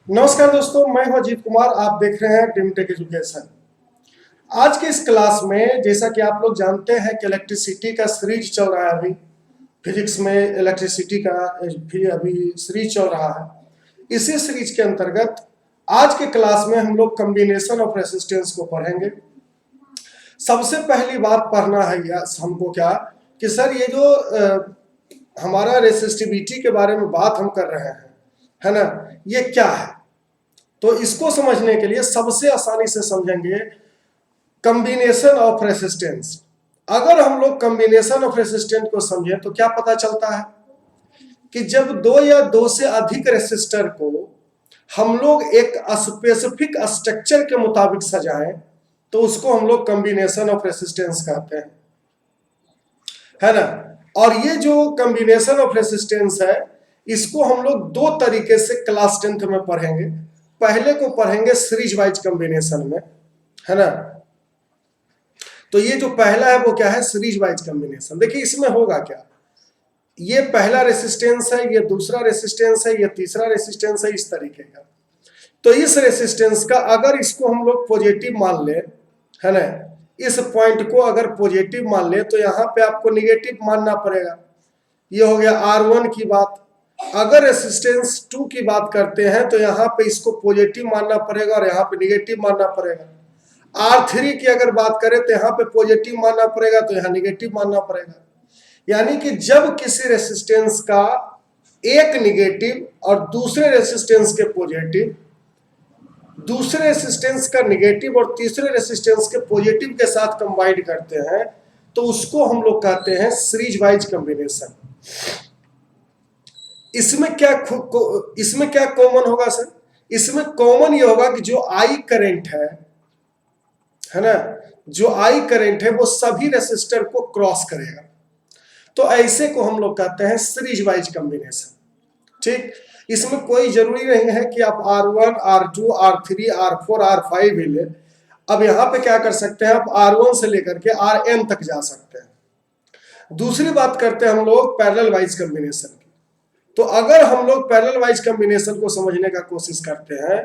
नमस्कार दोस्तों, मैं हूं अजीत कुमार। आप देख रहे हैं ड्रीम टेक एजुकेशन। आज के इस क्लास में जैसा कि आप लोग जानते हैं कि इलेक्ट्रिसिटी का सीरीज चल रहा है। अभी फिजिक्स में इलेक्ट्रिसिटी का भी अभी सीरीज चल रहा है। इसी सीरीज के अंतर्गत आज के क्लास में हम लोग कॉम्बिनेशन ऑफ रेसिस्टेंस को पढ़ेंगे। सबसे पहली बात पढ़ना है हमको क्या कि सर ये जो हमारा रेसिस्टिविटी के बारे में बात हम कर रहे हैं, है ना, ये क्या है। तो इसको समझने के लिए सबसे आसानी से समझेंगे कॉम्बिनेशन ऑफ रेसिस्टेंस। अगर हम लोग कॉम्बिनेशन ऑफ रेसिस्टेंस को समझें तो क्या पता चलता है कि जब दो या दो से अधिक रेसिस्टर को हम लोग एक स्पेसिफिक स्ट्रक्चर के मुताबिक सजाएं तो उसको हम लोग कॉम्बिनेशन ऑफ रेसिस्टेंस कहते हैं, है ना। और ये जो कॉम्बिनेशन ऑफ रेसिस्टेंस है इसको हम लोग दो तरीके से क्लास 10th में पढ़ेंगे। पहले को पढ़ेंगे सीरीज वाइज कॉम्बिनेशन में, है ना। तो ये जो पहला है वो क्या है, सीरीज वाइज कॉम्बिनेशन। देखिए इसमें होगा क्या, ये पहला रेसिस्टेंस है, ये दूसरा रेसिस्टेंस है, ये तीसरा रेसिस्टेंस है, इस तरीके का। तो इस रेसिस्टेंस का अगर इसको हम लोग पॉजिटिव मान ले, है ना, इस पॉइंट को अगर पॉजिटिव मान ले तो यहाँ पे आपको निगेटिव मानना पड़ेगा। ये हो गया R1 की बात। अगर रेसिस्टेंस 2 की बात करते हैं तो यहाँ पे इसको पॉजिटिव मानना पड़ेगा और यहाँ पे निगेटिव मानना पड़ेगा। R3 की अगर बात करें तो यहाँ पे पॉजिटिव मानना पड़ेगा, तो यहाँ निगेटिव मानना पड़ेगा। यानी कि जब किसी रेसिस्टेंस का एक निगेटिव और दूसरे रेसिस्टेंस के पॉजिटिव, दूसरे रेसिस्टेंस का निगेटिव और तीसरे रेसिस्टेंस के पॉजिटिव के साथ कंबाइंड करते हैं तो उसको हम लोग कहते हैं सीरीज वाइज कॉम्बिनेशन। इसमें क्या कॉमन होगा सर? इसमें कॉमन ये होगा कि जो आई करंट है ना, जो आई करंट है वो सभी रेसिस्टर को क्रॉस करेगा। तो ऐसे को हम लोग कहते हैं सीरीज वाइज कॉम्बिनेशन। ठीक, इसमें कोई जरूरी नहीं है कि आप R1, R2, R3, R4, R5 भी ले। अब यहाँ पे क्या कर सकते हैं, आप R1 से लेकर के Rn तक जा सकते हैं। दूसरी बात करते हैं हम लोग पैरेलल वाइज कॉम्बिनेशन की। तो अगर हम लोग पैरेलल वाइज कॉम्बिनेशन को समझने का कोशिश करते हैं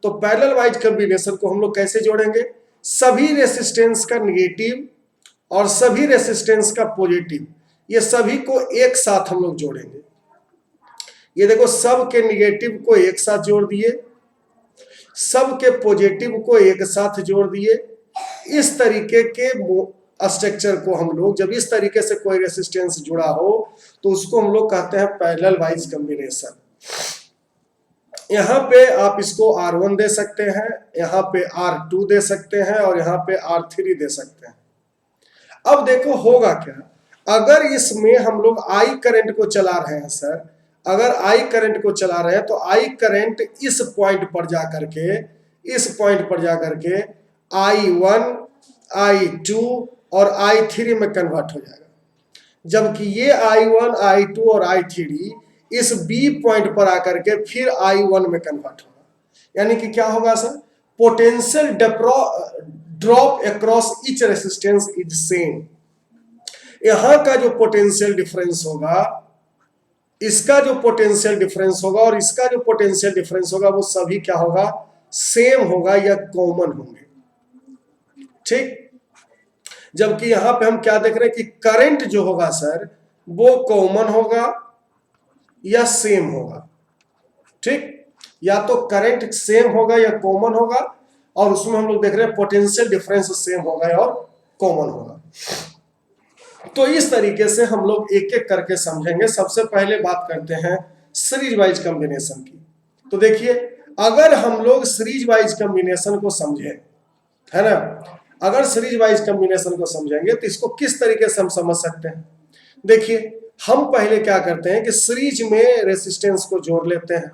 तो पैरेलल वाइज कॉम्बिनेशन को हम लोग कैसे जोड़ेंगे, सभी रेसिस्टेंस का निगेटिव और सभी रेसिस्टेंस का पॉजिटिव, ये सभी को एक साथ हम लोग जोड़ेंगे। ये देखो, सब के निगेटिव को एक साथ जोड़ दिए, सब के पॉजिटिव को एक साथ जोड़ दिए। इस तरीके के स्ट्रक्चर को हम लोग, जब इस तरीके से कोई रेसिस्टेंस जुड़ा हो तो उसको हम लोग कहते हैं पैरेलल वाइज कॉम्बिनेशन। यहाँ पे आप इसको R1 दे सकते हैं, यहाँ पे R2 दे सकते हैं और यहाँ पे R3 दे सकते हैं। अब देखो होगा क्या, अगर इसमें हम लोग आई करंट को चला रहे हैं सर, अगर आई करंट को चला रहे हैं तो आई करंट इस पॉइंट पर जाकर के I1, I2 और I3 में कन्वर्ट हो जाएगा। जबकि ये I1, I2 और I3 इस B पॉइंट पर आकर के फिर I1 में कन्वर्ट होगा। यानी कि क्या होगा sir, potential drop across each resistance is same. यहां का जो पोटेंशियल डिफरेंस होगा, इसका जो पोटेंशियल डिफरेंस होगा और इसका जो पोटेंशियल डिफरेंस होगा वो सभी क्या होगा, सेम होगा या कॉमन होंगे। ठीक, जबकि यहां पे हम क्या देख रहे हैं कि करंट जो होगा सर वो कॉमन होगा या सेम होगा। ठीक, या तो करंट सेम होगा या कॉमन होगा, और उसमें हम लोग देख रहे हैं पोटेंशियल डिफरेंस सेम होगा और कॉमन होगा। तो इस तरीके से हम लोग एक एक करके समझेंगे। सबसे पहले बात करते हैं सीरीज वाइज कॉम्बिनेशन की। तो देखिए, अगर हम लोग सीरीज वाइज कॉम्बिनेशन को समझें, है ना, अगर सीरीज वाइज कॉम्बिनेशन को समझेंगे तो इसको किस तरीके से हम समझ सकते हैं। देखिए, हम पहले क्या करते हैं कि सीरीज में रेसिस्टेंस को जोड़ लेते हैं।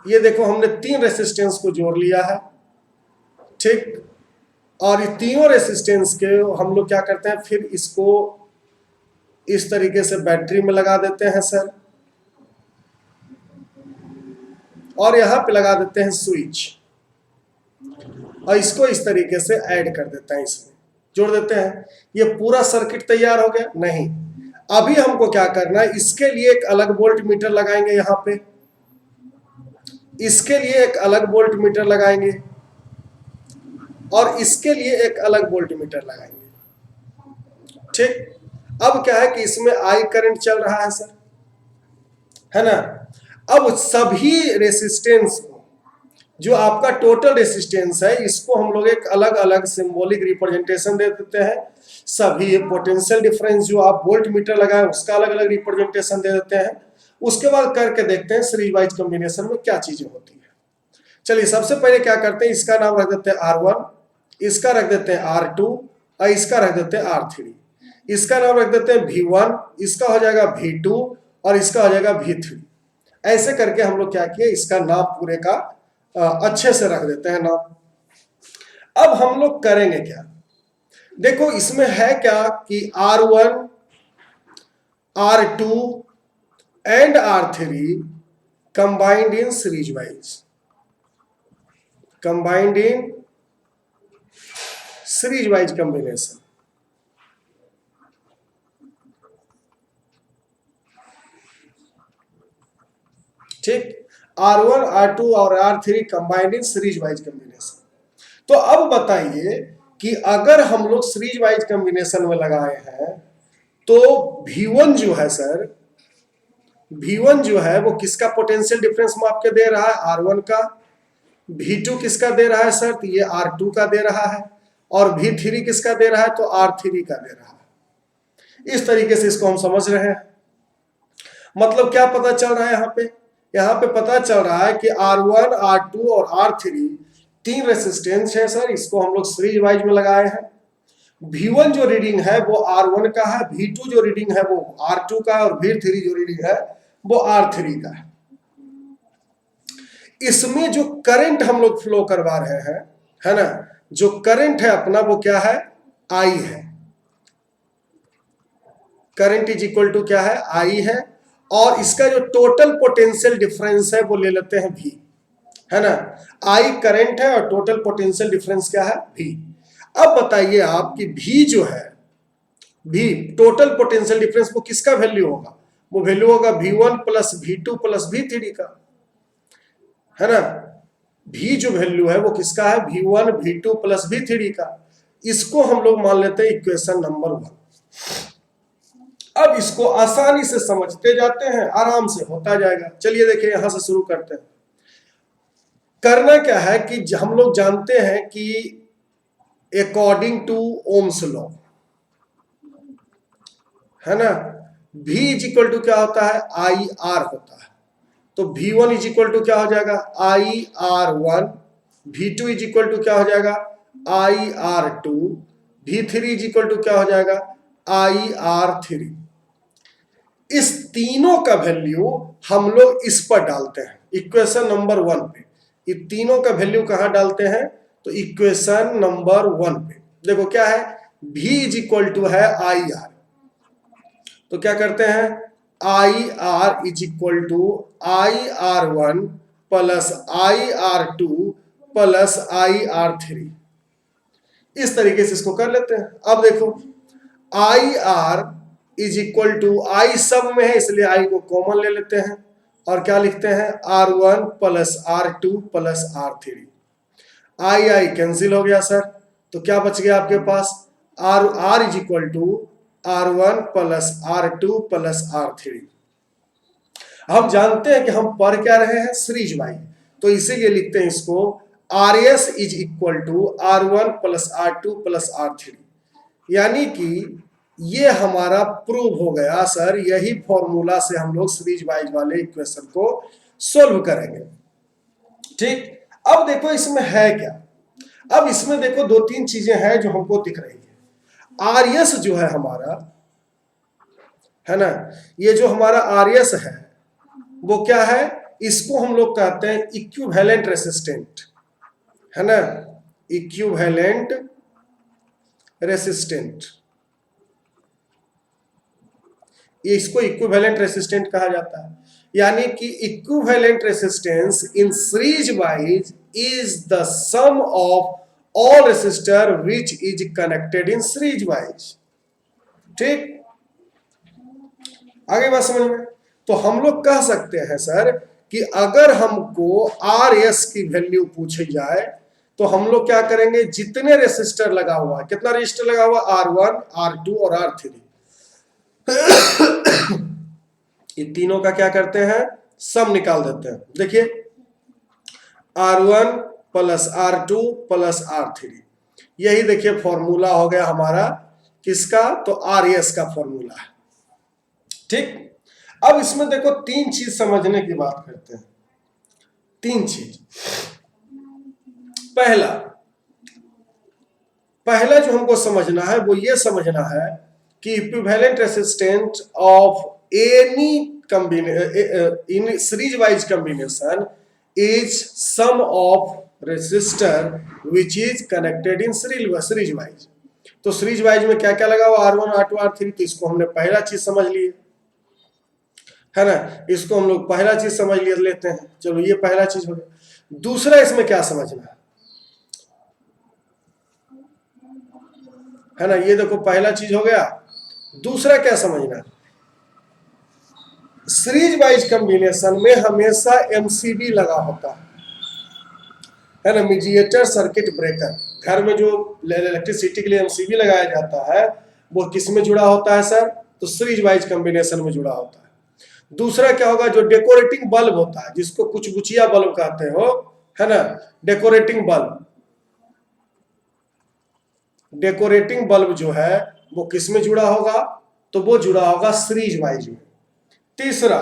ये देखो, हमने 3 रेसिस्टेंस को जोड़ लिया है। ठीक, और ये तीनों रेसिस्टेंस के हम लोग क्या करते हैं, फिर इसको इस तरीके से बैटरी में लगा देते हैं सर, और यहां पे लगा देते हैं स्विच, और इसको इस तरीके से ऐड कर देते हैं, इसमें जोड़ देते हैं। ये पूरा सर्किट तैयार हो गया? नहीं, अभी हमको क्या करना है, इसके लिए एक अलग वोल्ट मीटर लगाएंगे यहाँ पे, इसके लिए एक अलग वोल्ट मीटर लगाएंगे और इसके लिए एक अलग वोल्ट मीटर लगाएंगे। ठीक, अब क्या है कि इसमें आई करंट चल रहा है सर, है ना। अब सभी रेसिस्टेंस को, जो आपका टोटल रेसिस्टेंस है, इसको हम लोग एक अलग अलग सिंबॉलिक रिप्रेजेंटेशन दे देते हैं। सभी पोटेंशियल डिफरेंस जो आप वोल्ट मीटर लगाए उसका अलग अलग रिप्रेजेंटेशन दे देते हैं। उसके बाद करके देखते हैं सीरीज वाइज कॉम्बिनेशन में क्या चीजें होती है। चलिए सबसे पहले क्या करते हैं, इसका नाम रख देते हैं R1, इसका रख देते हैं R2 और इसका रख देते हैं R3। इसका नाम रख देते हैं V1, इसका हो जाएगा V2 और इसका हो जाएगा V3। ऐसे करके हम लोग क्या किए, इसका नाम पूरे का अच्छे से रख देते हैं नाम। अब हम लोग करेंगे क्या, देखो इसमें है क्या कि R1, R2 and R3 combined in series wise, combined in series wise combination. ठीक, R1, R2 और R3 कंबाइंड इन सीरीज वाइज कॉम्बिनेशन। तो अब बताइए कि अगर हम लोग सीरीज वाइज कॉम्बिनेशन में लगाए हैं तो V1 जो है सर, V1 जो है वो किसका पोटेंशियल डिफरेंस माप के दे रहा है, R1 का। V2 किसका दे रहा है सर, तो ये R2 का दे रहा है। और V3 किसका दे रहा है, तो R3 का दे रहा है। इस तरीके से इसको हम समझ रहे हैं। मतलब क्या पता चल रहा है यहाँ पे पता चल रहा है कि R1, R2 और R3 तीन रेसिस्टेंस है सर, इसको हम लोग सीरीज वाइज में लगाए हैं। V1 जो रीडिंग है वो R1 का है, V2 जो रीडिंग है वो R2 का है और V3 जो रीडिंग है वो R3 का है। इसमें जो करंट हम लोग फ्लो करवा रहे हैं, है ना, जो करंट है अपना वो क्या है, I है। करंट इज इक्वल टू क्या है, I है। और इसका जो टोटल पोटेंशियल डिफरेंस है वो ले लेते हैं V, है ना। I करंट है और टोटल पोटेंशियल डिफरेंस क्या है, V। अब बताइए आप कि V जो है, V टोटल पोटेंशियल डिफरेंस वो किसका वैल्यू होगा, वो वैल्यू होगा V1 plus V2 plus V3 का, है ना। V जो वैल्यू है वो किसका है, V1 V2 प्लस V3 का। इसको हम लोग मान लेते हैं इक्वेशन नंबर 1। अब इसको आसानी से समझते जाते हैं, आराम से होता जाएगा। चलिए देखिए यहां से शुरू करते हैं। करना क्या है कि हम लोग जानते हैं कि अकॉर्डिंग टू ओम्स लॉ, है ना, V इज इक्वल टू क्या होता है, IR होता है। तो V1 इज इक्वल टू क्या हो जाएगा, IR1। V2 is equal to क्या हो जाएगा, IR2। V3 is equal to क्या हो जाएगा, IR3। इस तीनों का वैल्यू हम लोग इस पर डालते हैं इक्वेशन नंबर 1 पे। ये तीनों का वैल्यू कहां डालते हैं, तो इक्वेशन नंबर 1 पे। देखो क्या है, V इज इक्वल टू है IR, तो क्या करते हैं, IR इज इक्वल टू IR1 plus IR2 plus IR3। इस तरीके से इसको कर लेते हैं। अब देखो IR is equal to, I सब में है इसलिए I को कॉमन ले लेते हैं और क्या लिखते हैं, R1 plus R2 plus R3। I cancel हो गया सर, तो क्या बच गया आपके पास, R is equal to R1 plus R2 plus R3। हम जानते हैं कि हम पढ़ क्या रहे हैं, सीरीज वाइज, तो इसीलिए लिखते हैं इसको RS is equal to R1 plus R2 plus R3। यानी कि ये हमारा प्रूव हो गया सर। यही फॉर्मूला से हम लोग सीरीज वाइज वाले इक्वेशन को सोल्व करेंगे। ठीक, अब देखो इसमें है क्या। अब इसमें देखो दो तीन चीजें हैं जो हमको दिख रही है। RS जो है हमारा, है ना, ये जो हमारा RS है वो क्या है, इसको हम लोग कहते हैं इक्विवेलेंट रेसिस्टेंट, है ना, इक्विवेलेंट रेसिस्टेंट। इसको इक्विवेलेंट रेसिस्टेंट कहा जाता है। यानी कि equivalent resistance in series wise is the sum of all resistor which is connected in series wise. ठीक, आगे बात समझ में। तो हम लोग कह सकते हैं सर कि अगर हमको आर एस की वैल्यू पूछी जाए तो हम लोग क्या करेंगे, जितने रेसिस्टर लगा हुआ है, कितना रेजिस्टर लगा हुआ, R1, R2 और R3, ये तीनों का क्या करते हैं, सम निकाल देते हैं। देखिए R1 plus R2 plus R3, यही देखिए फॉर्मूला हो गया हमारा किसका, तो RS का फॉर्मूला है। ठीक, अब इसमें देखो तीन चीज समझने की बात करते हैं, तीन चीज। पहला जो हमको समझना है वो ये समझना है कि equivalent resistance of any in series wise combination is sum of resistor which is connected in series wise. तो सीरीज वाइज में क्या क्या लगा हुआ, R1, R2, R3, तो इसको हमने पहला चीज समझ लिए है ना, इसको हम लोग पहला चीज समझ लेते हैं। चलो ये पहला चीज हो गया। दूसरा इसमें क्या समझना है ना, ये देखो पहला चीज हो गया। दूसरा क्या समझना है, सीरीज वाइज कॉम्बिनेशन में हमेशा एमसीबी लगा होता है ना, मीडिएटर सर्किट ब्रेकर। घर में जो इलेक्ट्रिसिटी के लिए एमसीबी लगाया जाता है वो किस में जुड़ा होता है सर, तो सीरीज वाइज कॉम्बिनेशन में जुड़ा होता है। दूसरा क्या होगा, जो डेकोरेटिंग बल्ब होता है, जिसको कुछ गुचिया बल्ब कहते हो, है ना, डेकोरेटिंग बल्ब जो है वो किस में जुड़ा होगा, तो वो जुड़ा होगा सीरीज वाइज में। तीसरा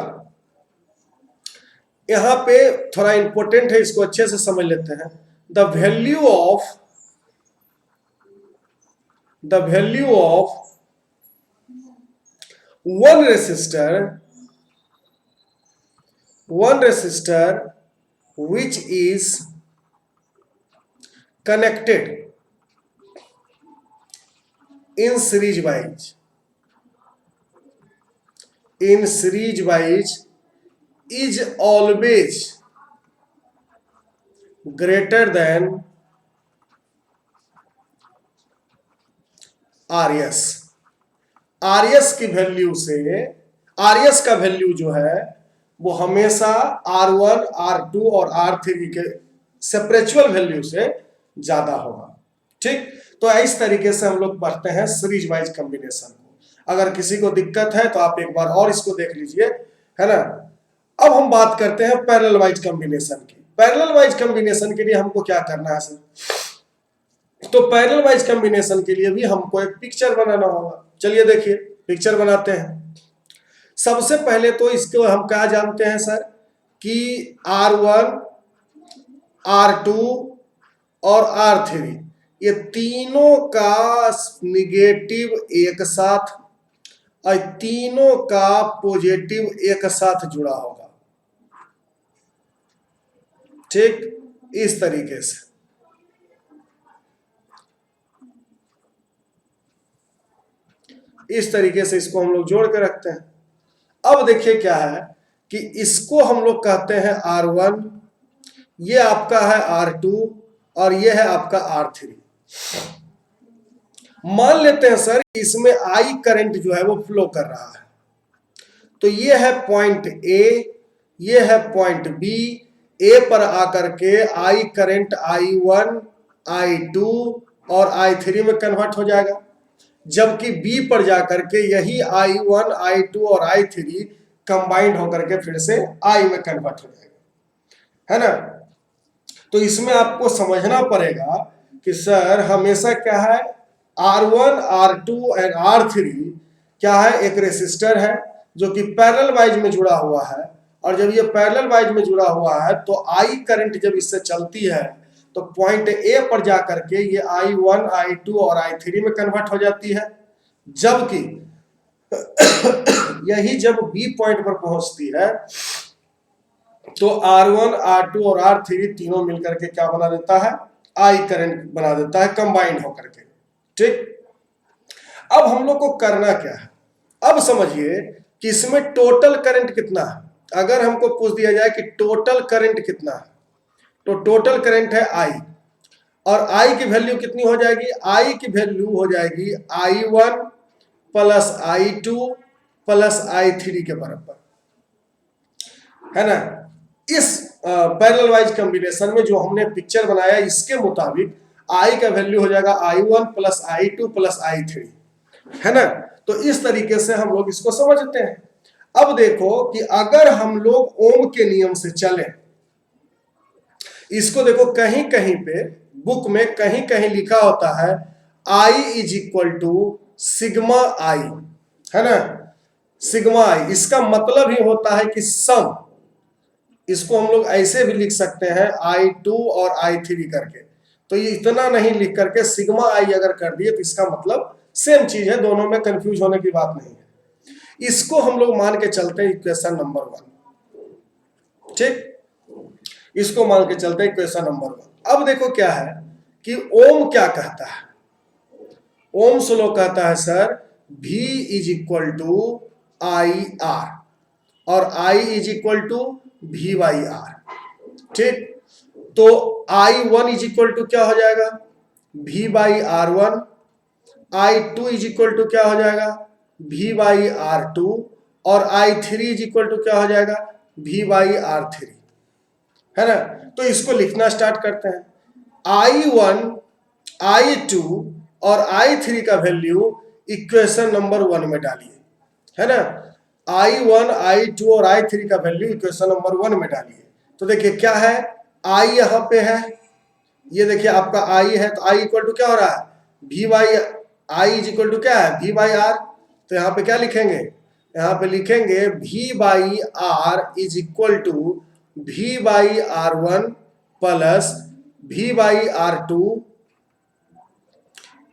यहां पे थोड़ा इंपॉर्टेंट है, इसको अच्छे से समझ लेते हैं। The value of one resistor which is connected in series wise is always greater than RS। RS की वैल्यू से, RS का वैल्यू जो है वो हमेशा R1, R2 और R3 के सेपरेचुअल वैल्यू से ज्यादा होगा। ठीक, तो इस तरीके से हम लोग पढ़ते हैं सीरीज वाइज कॉम्बिनेशन को। अगर किसी को दिक्कत है तो आप एक बार और इसको देख लीजिए, है ना। अब हम बात करते हैं पैरेलल वाइज कॉम्बिनेशन की। पैरेलल वाइज कॉम्बिनेशन के लिए हमको क्या करना है सर, तो पैरेलल वाइज कॉम्बिनेशन के लिए भी हमको एक पिक्चर बनाना होगा। चलिए देखिए पिक्चर बनाते हैं। सबसे पहले तो इसको हम क्या जानते हैं सर, कि R1, R2 और R3 ये तीनों का निगेटिव एक साथ और तीनों का पॉजिटिव एक साथ जुड़ा होगा। ठीक, इस तरीके से इसको हम लोग जोड़ के रखते हैं। अब देखिए क्या है कि इसको हम लोग कहते हैं R1, ये आपका है R2 और ये है आपका R3। मान लेते हैं सर इसमें I करंट जो है वो फ्लो कर रहा है, तो ये है पॉइंट A, ये है पॉइंट B। A पर आकर के I करंट I1, I2 और I3 में कन्वर्ट हो जाएगा, जबकि B पर जाकर के यही I1, I2 और I3 कंबाइंड होकर के फिर से I में कन्वर्ट हो जाएगा, है ना। तो इसमें आपको समझना पड़ेगा कि सर हमेशा क्या है, R1, R2 एंड R3 क्या है, एक रेसिस्टर है जो कि पैरेलल वाइज में जुड़ा हुआ है। और जब ये पैरेलल वाइज में जुड़ा हुआ है तो I करंट जब इससे चलती है तो पॉइंट A पर जाकर के ये I1, I2 और I3 में कन्वर्ट हो जाती है, जबकि यही जब B पॉइंट पर पहुंचती है तो R1, R2 और R3 तीनों मिलकर के क्या बना देता है, I करंट बना देता है कंबाइंड होकर के। ठीक, अब हम लोग को करना क्या है, अब समझिए कि इसमें टोटल करंट कितना है। अगर हमको पूछ दिया जाए कि टोटल करंट कितना है, तो टोटल करंट है I, और I की वैल्यू कितनी हो जाएगी, I की वैल्यू हो जाएगी I1 plus I2 plus I3 के बराबर, है ना। इस पैरेलल वाइज कॉम्बिनेशन में जो हमने पिक्चर बनाया इसके मुताबिक आई का वैल्यू हो जाएगा I1 plus I2 plus I3, है ना। तो इस तरीके से हम लोग इसको समझते हैं। अब देखो कि अगर हम लोग ओम के नियम से चलें, इसको देखो कहीं कहीं पे बुक में कहीं कहीं लिखा होता है I is equal to sigma I, है ना, सिग्मा आई। इसका मतलब ही होता है कि सम। इसको हम लोग ऐसे भी लिख सकते हैं I2 और I3 करके। तो ये इतना नहीं लिख करके सिग्मा आई अगर कर दिए तो इसका मतलब सेम चीज है, दोनों में कंफ्यूज होने की बात नहीं है। इसको हम लोग मान के चलते हैं इक्वेशन नंबर 1, ठीक। इसको मान के चलते हैं इक्वेशन नंबर 1। अब देखो क्या है कि ओम क्या कहता है। ओम स्लो कहता है sir V is equal to I R और I is equal to V by R, ठीक। तो I1 इज इक्वल टू क्या हो जाएगा V by R1, I2 is equal to क्या हो जाएगा V बाई R2 और I3 इज इक्वल टू क्या हो जाएगा V बाई R3, है ना। तो इसको लिखना स्टार्ट करते हैं। I1, I2 और I3 का वैल्यू इक्वेशन नंबर 1 में डालिए, है ना। I1, I2 और I3 का वैल्यू इक्वेशन नंबर 1 में डालिए। तो देखिए क्या है, I यहाँ पे है, ये देखिए आपका I है, तो I इक्वल टू क्या हो रहा है V by I is equal to क्या है V बाई R। तो यहाँ पे क्या लिखेंगे, यहाँ पे लिखेंगे V by R is equal to V by R1 plus V by R2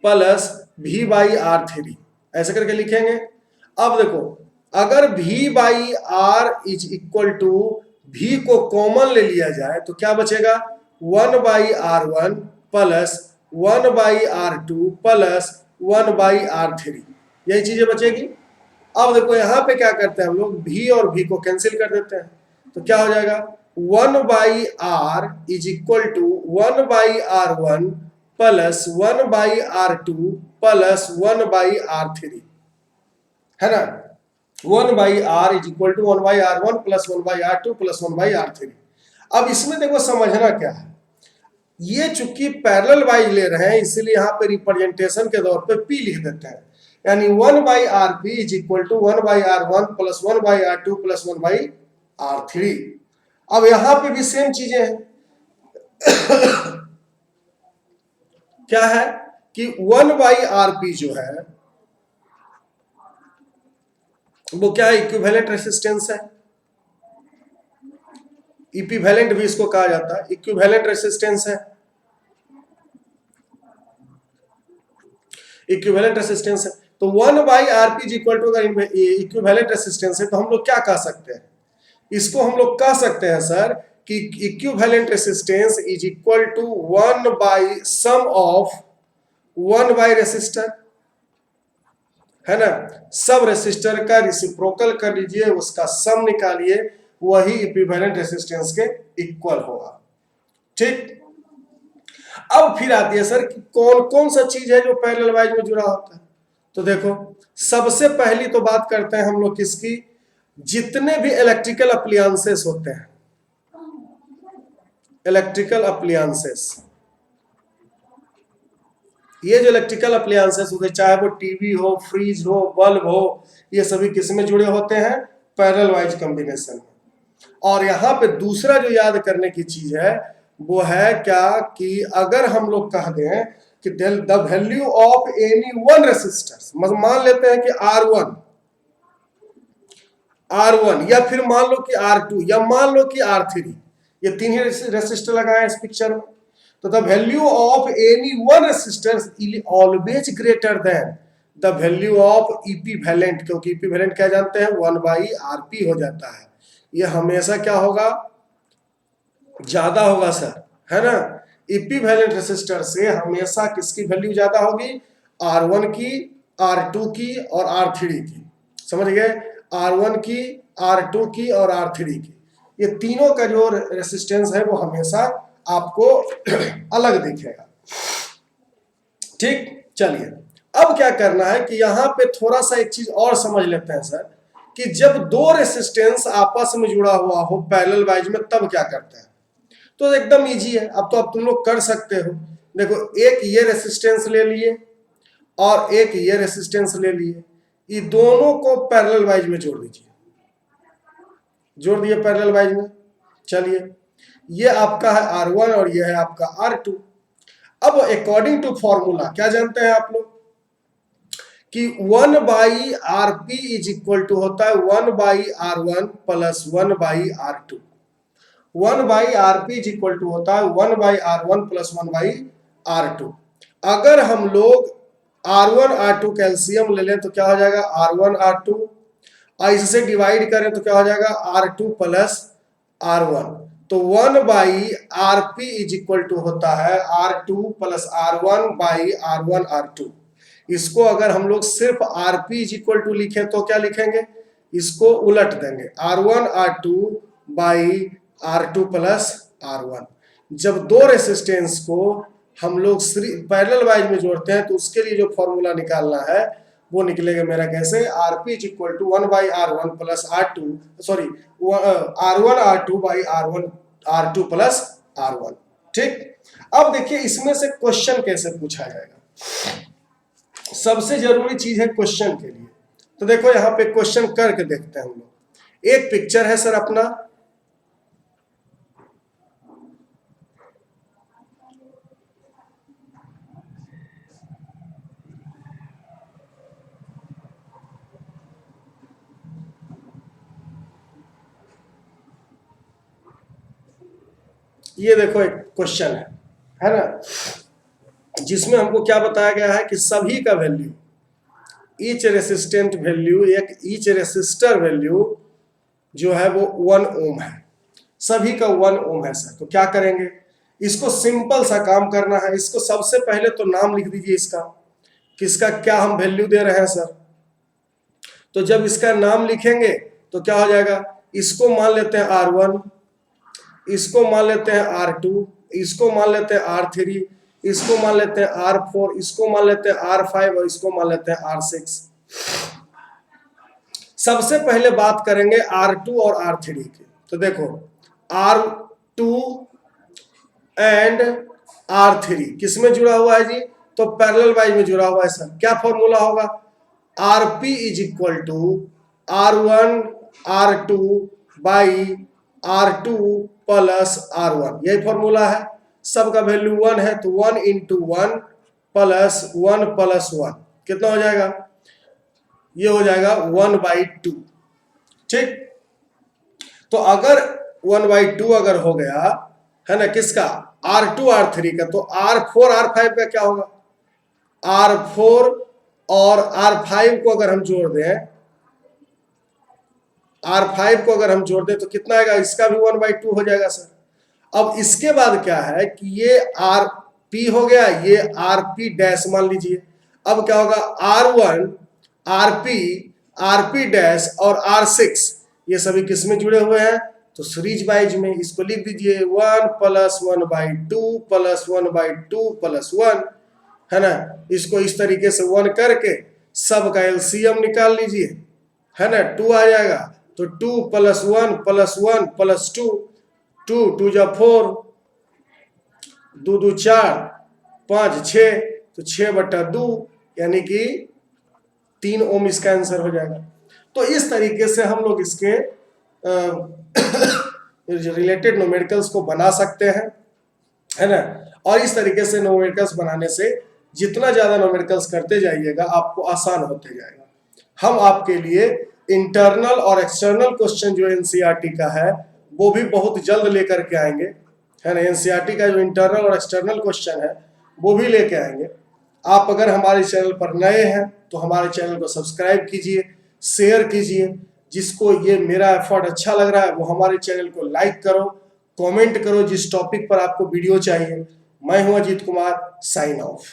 plus V by R3, ऐसे करके लिखेंगे। अब देखो अगर V by R is equal to V को कॉमन ले लिया जाए तो क्या बचेगा 1 by R1 plus 1 by R2 plus 1 by R3, यही चीजें बचेगी। अब देखो यहाँ पे क्या करते हैं हम लोग V और V को कैंसिल कर देते हैं, तो क्या हो जाएगा 1 by R is equal to 1 by R1 plus 1 by R2 plus 1 by R3, है ना। 1 by R is equal to 1 by R1 plus 1 by R2 plus 1 by R3। अब इसमें देखो समझना क्या है, ये चूंकि पैरेलल वाइज ले रहे हैं इसलिए यहाँ पे रिप्रेजेंटेशन के तौर पे P लिख देते हैं, यानी 1 by RP is equal to 1 by R1 plus 1 by R2 plus 1 by R3। अब यहाँ पे भी सेम चीजें हैं क्या है कि 1 बाई RP जो है वो क्या है, इक्विवेलेंट रेसिस्टेंस है। इक्विवेलेंट भी इसको कहा जाता है, इक्विवेलेंट रेसिस्टेंस है, इक्विवेलेंट रेसिस्टेंस है। तो 1 by RP is equal to अगर इक्विवेलेंट रेसिस्टेंस है तो हम लोग क्या कह सकते हैं, इसको हम लोग कह सकते हैं सर कि equivalent resistance is equal to 1 by sum of 1 by resistor, है ना। सब रेसिस्टर का रेसिप्रोकल कर लीजिए, उसका सम निकालिए, वही इक्विवेलेंट रेसिस्टेंस के इक्वल होगा, ठीक। अब फिर आती है सर कि कौन कौन सा चीज है जो पैरेलल वाइज में जुड़ा होता है। तो देखो सबसे पहली तो बात करते हैं हम लोग किसकी, जितने भी इलेक्ट्रिकल अप्लायंसेस होते हैं, इलेक्ट्रिकल अप्लायंसेस, ये जो इलेक्ट्रिकल अप्लायंसेस होते हैं चाहे वो टीवी हो, फ्रिज हो, बल्ब हो, ये सभी किसमें जुड़े होते हैं पैरेलल वाइज कॉम्बिनेशन में। और यहाँ पे दूसरा जो याद करने की चीज है वो है क्या कि अगर हम लोग कह दें कि the value of any one resistor, मान लेते हैं कि R1 या फिर मान लो कि R2 या मान लो कि R3, ये तीन ही रेसिस्टर लगाए इस पिक्चर में। तो the value of any one resistor is always greater than the value of equivalent, क्योंकि इक्विवेलेंट क्या जानते हैं 1 बाई RP हो जाता है, ये हमेशा क्या होगा ज्यादा होगा सर, है ना। इक्विवेलेंट रेसिस्टर से हमेशा किसकी वैल्यू ज्यादा होगी, R1 की, R2 की और R3 की, समझ गए, R1 की, R2 की और R3 की, ये तीनों का जो रेसिस्टेंस है वो हमेशा आपको अलग दिखेगा, ठीक। चलिए अब क्या करना है कि यहाँ पे थोड़ा सा एक चीज और समझ लेते हैं सर कि जब दो रेसिस्टेंस आपस में जुड़ा हुआ हो पैरेलल वाइज में तब क्या करते हैं। तो एकदम इजी है, अब तो अब तुम लोग कर सकते हो। देखो एक ये रेसिस्टेंस ले लिए और एक ये रेसिस्टेंस ले लिए, ये दोनों को पैरेलल वाइज में जोड़ दीजिए, जोड़ दिए पैरेलल वाइज में। चलिए ये आपका है R1 और ये है आपका R2। अब अकॉर्डिंग टू फॉर्मूला क्या जानते हैं आप लोग कि 1/RP इज इक्वल टू होता है 1/R1 plus 1/R2। 1/RP is equal to होता है 1/R1 प्लस 1/R2। अगर हम लोग R1 R2 कैल्शियम ले लें तो क्या हो जाएगा R1 R2, और इससे डिवाइड करें तो क्या हो जाएगा R2 प्लस R1। तो 1/RP इज इक्वल टू होता है R2 प्लस R1/R1 R2। इसको अगर हम लोग सिर्फ RP इज इक्वल टू लिखें तो क्या लिखेंगे, इसको उलट देंगे R1 R2 by R2 plus R1। जब दो रेसिस्टेंस को हम लोग पैरेलल वाइज में जोड़ते हैं तो उसके लिए जो फॉर्मूला निकालना है वो निकलेगा मेरा कैसे, RP is equal to 1/R1 plus R2 sorry R1 R2 by R2 plus R1। ठीक, अब देखिए इसमें से क्वेश्चन कैसे पूछा जाएगा। सबसे जरूरी चीज है क्वेश्चन के लिए, तो देखो यहाँ पे क्वेश्चन करके देखते हैं हम लोग। एक पिक्चर है सर अपना, ये देखो एक क्वेश्चन है ना, जिसमें हमको क्या बताया गया है कि सभी का वैल्यू, ईच रेसिस्टेंट वैल्यू, एक ईच रेसिस्टर वैल्यू जो है वो 1 ओम है, सभी का 1 ओम है सर। तो क्या करेंगे, इसको सिंपल सा काम करना है। इसको सबसे पहले तो नाम लिख दीजिए इसका, किसका क्या हम वैल्यू दे रहे हैं सर। तो जब इसका नाम लिखेंगे तो क्या हो जाएगा, इसको मान लेते हैं R1, इसको मान लेते हैं R2, इसको मान लेते हैं R3, इसको मान लेते हैं R4, इसको मान लेते हैं R5 और इसको मान लेते हैं R6। सबसे पहले बात करेंगे R2 और R3 की। तो देखो R2 एंड R3 किस में जुड़ा हुआ है जी, तो पैरेलल वाइज में जुड़ा हुआ है सर। क्या फॉर्मूला होगा, RP is equal to R1 R2 by R2 plus R1, यही फॉर्मूला है। सबका वैल्यू 1 है तो 1 इंटू 1 प्लस 1 प्लस 1 कितना हो जाएगा, ये हो जाएगा 1/2। ठीक, तो अगर 1/2 अगर हो गया है ना किसका, R2 R3 का, तो R4 R5 का क्या होगा, R4 और R5 को अगर हम जोड़ दें, R5 को अगर हम जोड़ दें तो कितना आएगा, इसका भी 1/2 हो जाएगा सर। अब इसके बाद क्या है कि ये RP हो गया, ये RP डैश मान लीजिए। अब क्या होगा, R1 RP RP डैश और R6 ये सभी किस में जुड़े हुए हैं, तो सीरीज वाइज में। इसको लिख दीजिए 1 प्लस 1/2 प्लस 1/2 प्लस 1, है ना। इसको इस तरीके से 1 करके सब का एलसीएम निकाल लीजिए, है ना, 2 आ जाएगा। तो 2 प्लस 1 प्लस 1 प्लस 2, 2 2 जा 4, 2 2 4, 5 6, तो 6/2 यानी कि 3 ओम इसका आंसर हो जाएगा। तो इस तरीके से हम लोग इसके रिलेटेड न्यूमेरिकल्स को बना सकते हैं, है ना। और इस तरीके से न्यूमेरिकल्स बनाने से जितना ज्यादा न्यूमेरिकल्स करते जाइएगा आपको आसान होते जाएगा। हम आपके लिए इंटरनल और एक्सटर्नल क्वेश्चन जो एनसीईआरटी का है वो भी बहुत जल्द लेकर के आएंगे, है ना। एनसीईआरटी का जो इंटरनल और एक्सटर्नल क्वेश्चन है वो भी लेके आएंगे। आप अगर हमारे चैनल पर नए हैं तो हमारे चैनल को सब्सक्राइब कीजिए, शेयर कीजिए। जिसको ये मेरा एफर्ट अच्छा लग रहा है वो हमारे चैनल को लाइक करो, कमेंट करो जिस टॉपिक पर आपको वीडियो चाहिए। मैं हूं अजीत कुमार, साइन ऑफ।